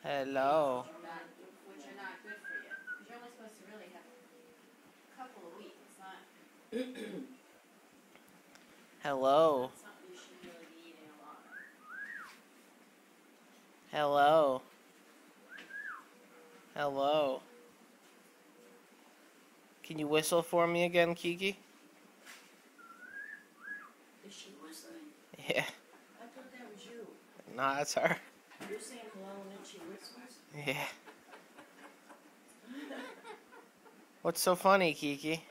Hello. Which are not good for you. Because you're only supposed to really have a couple a week. It's not Hello. something you should really be eating a lot. Hello. Hello. Can you whistle for me again, Kiki? Is she whistling? Yeah. I thought that was you. Nah, that's her. You're saying hello and then she whistles? Yeah. What's so funny, Kiki?